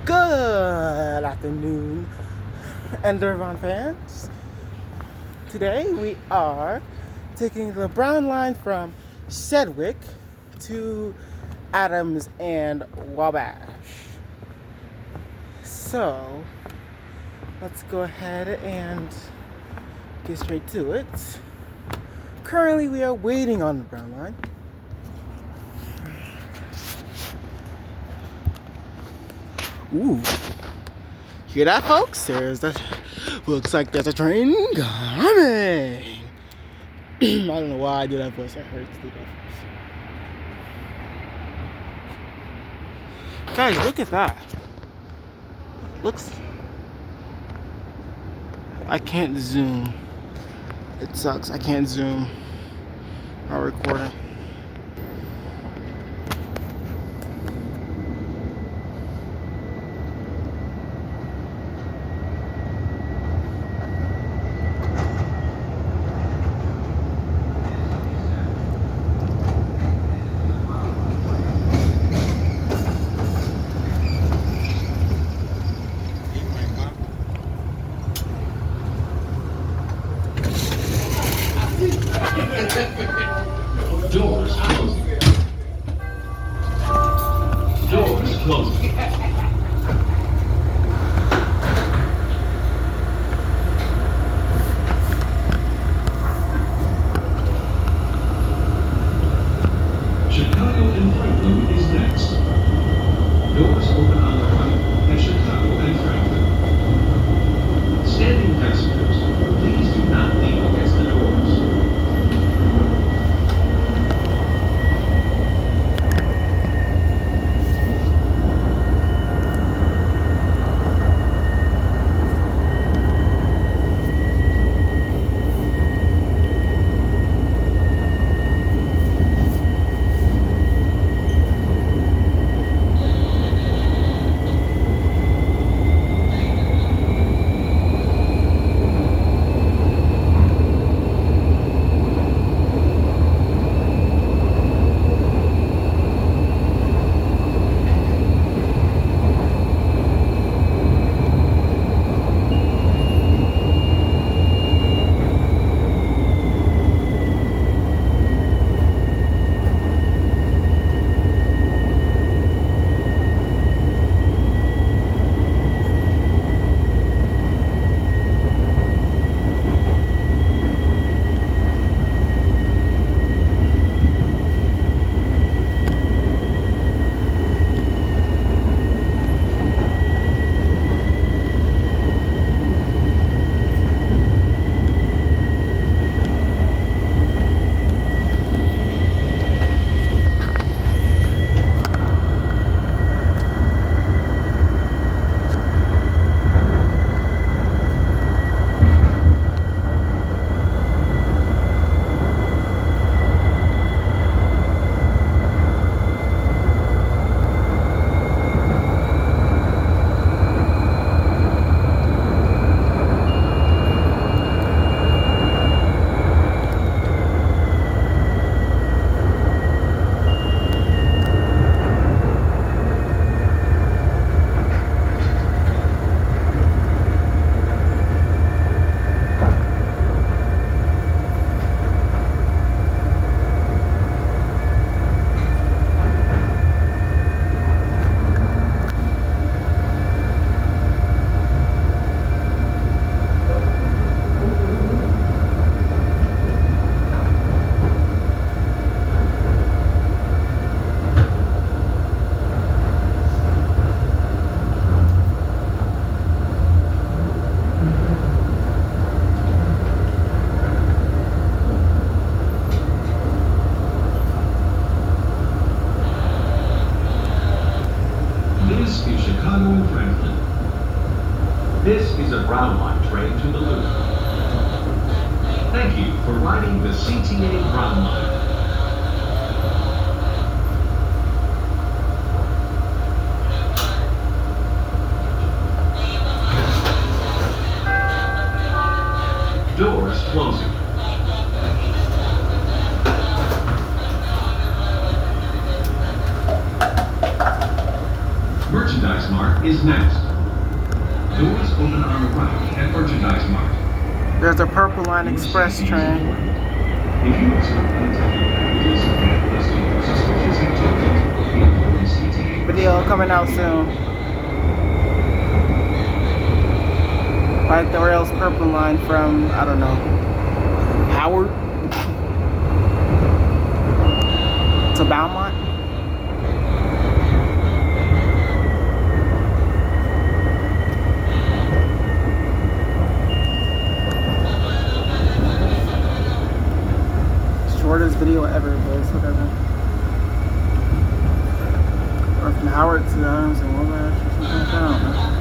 Good afternoon, Endervon fans. Today we are taking the brown line from Segdwick to Adams and Wabash. So let's go ahead and get straight to it. Currently we are waiting on the brown line. Ooh. Hear that, folks? Looks like there's a train coming. I don't know why I do that voice. I heard to do that voice. Guys, look at that. Looks... I can't zoom. It sucks. I can't zoom while recording. Doors closing. Doors closing. Chicago and Franklin is next. Doors open on the right at Chicago and Franklin. Standing passengers, please do not lean against the doors. This is Chicago and Franklin. This is a Brown Line train to the Loop. Thank you for riding the CTA Brown Line. Doors closing. Merchandise Mart is next. Doors open on the right at Merchandise Mart. There's the Purple Line Express train. If you observe unattended packages and listing suspicious activity, the important CTA Video coming out soon. Like the rails Purple Line from, I don't know, Howard to Beaumont. Shortest video ever, but it's whatever. Or from Howard to Adams and Wabash or something like that, I don't know.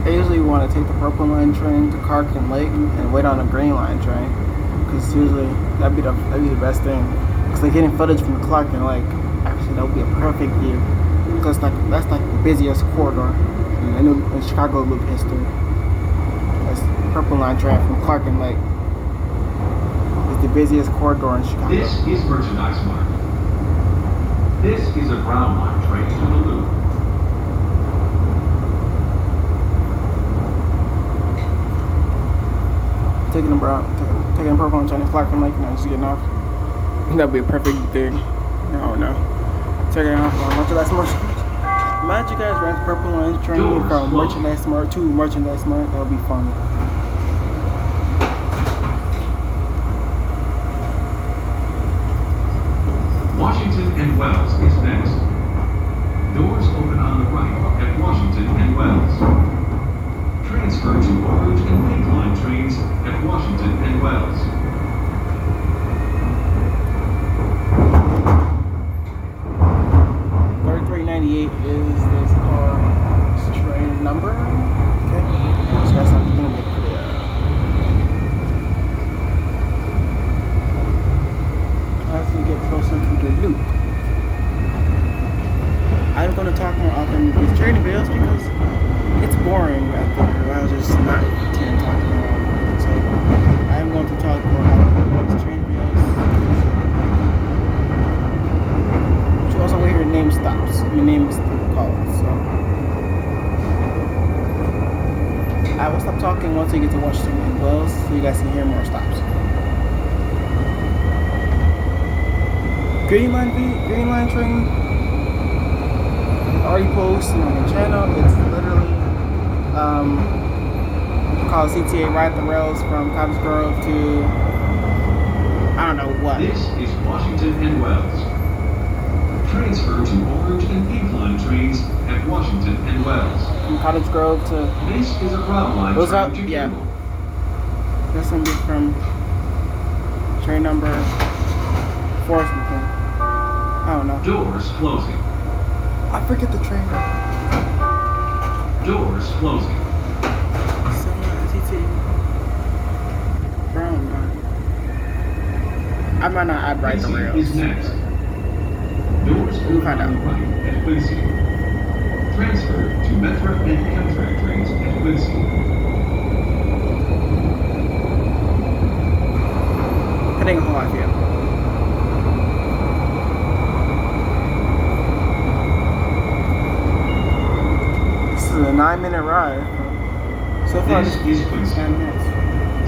I usually want to take the Purple Line train to Carkin Lake and wait on the Green Line train, because usually that'd be the best thing. Because like getting footage from the Clarkin Lake, actually that would be a perfect view, because that's like the busiest corridor in Chicago Loop history. That's the Purple Line train from Clarkin Lake. It's the busiest corridor in Chicago. This is Merchandise Mart. This is a Brown Line train to the Loop. Taking the Purple Line train to Clarkin Lake, and I'm just getting off. That'd be a perfect thing. No. Taking off on Merchandise Mart. Imagine you guys rent the Purple Line train from Merchandise Mart to Merchandise Mart. That would be fun. Washington and Wells is next. Doors open on the right at Washington and Wells. Transfer to Orange and Pink Line trains at Washington and Wells. Car3398 is this car's train number. Okay. So that's not going to make clear. As we get closer to the loop, I'm going to talk more often with training videos because it's boring, I think, or I was just not intending talking about it. So I'm going to talk more often with training videos. But you also hear your name stops. Your name is called. So I will stop talking once we get to Washington and Wells, so you guys can hear more stops. Green Line train. Already posted on the channel. It's literally called CTA Ride the Rails from Cottage Grove to I don't know what. This is Washington and Wells. Transfer to Orange and Pink Line trains at Washington and Wells. From Cottage Grove to This is a Brown Line what's train up? to Yeah. Kimball. This one be from train number 4 or something. I don't know. Doors closing. I forget the train number. Doors closing. CTA Brown Line. I might not ride the Quincy rails. is next. Doors open find on the out. right at Quincy. Transfer to Metro and Amtrak trains at Quincy. Heading home, I feel. This is a 9-minute ride. So far, This is Quincy. 10 minutes.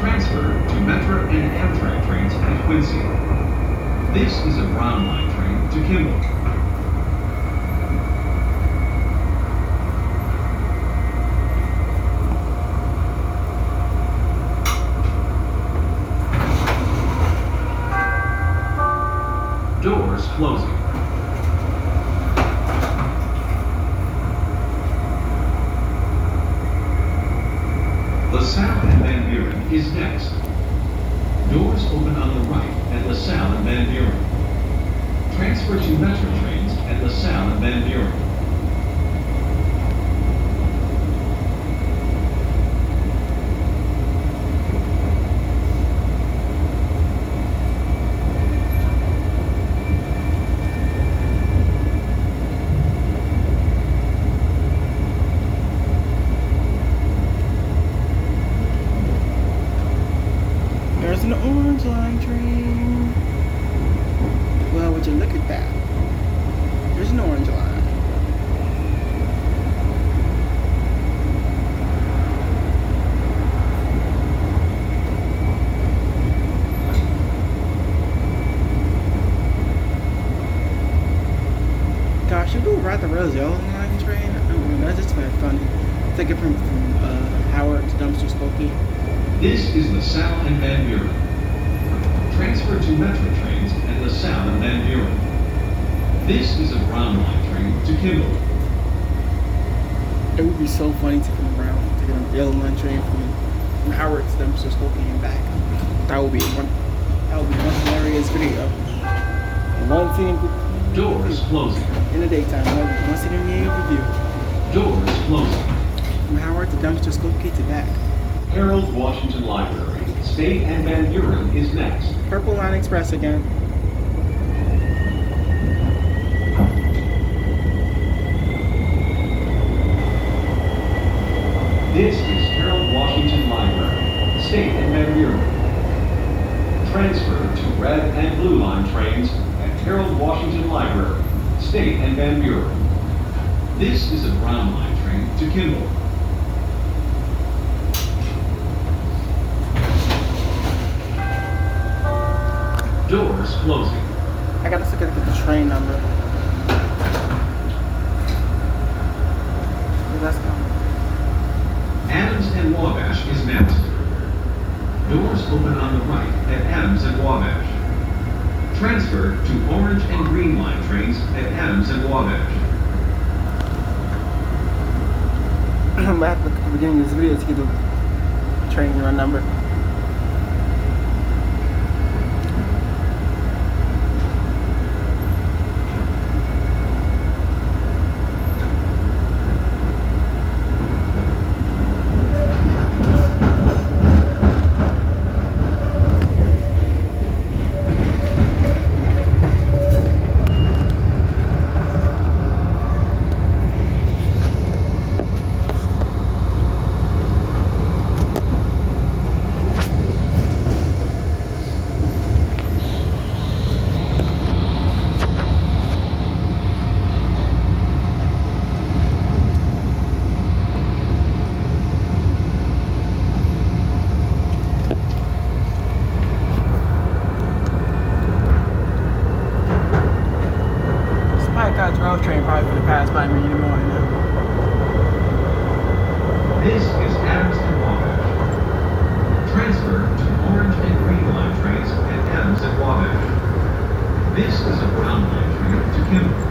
Transfer to Metro and Amtrak trains at Quincy. This is a Brown Line train to Kimball. Doors closing. LaSalle and Van Buren is next. Doors open on the right at LaSalle and Van Buren. Transfer to Metro trains at LaSalle and Van Buren. Rail's yellow line train. I don't know, that's just kind of funny. Take it from Howard to Dumpster Skokie. This is LaSalle and Van Buren. Transfer to Metro trains at LaSalle and Van Buren. This is a Brown Line train to Kimball. It would be so funny to come around, taking a yellow line train from Howard to Dumpster Skokie and back. That would be one hilarious video. And one scene Doors closing. in the daytime, one scene in the review. Doors closing. From Howard to Dumpster Skokie to back. Harold Washington Library, State and Van Buren is next. Purple Line Express again. This is Harold Washington Library, State and Van Buren. Transfer to Red and Blue Line trains at Harold Washington Library, State and Van Buren. This is a Brown Line train to Kimball. Doors closing. I gotta look at the train number. Yeah, that's coming. Adams and Wabash is next. Doors open on the right at Adams and Wabash. Transfer to Orange and Green Line trains at Adams and Wabash. I'm gonna have to look at the beginning of this video to get the train run number. Rail train probably gonna pass by me in the morning now. This is Adams and Wabash. Transfer to Orange and Green Line trains at Adams and Wabash. This is a Brown Line train to Kimball.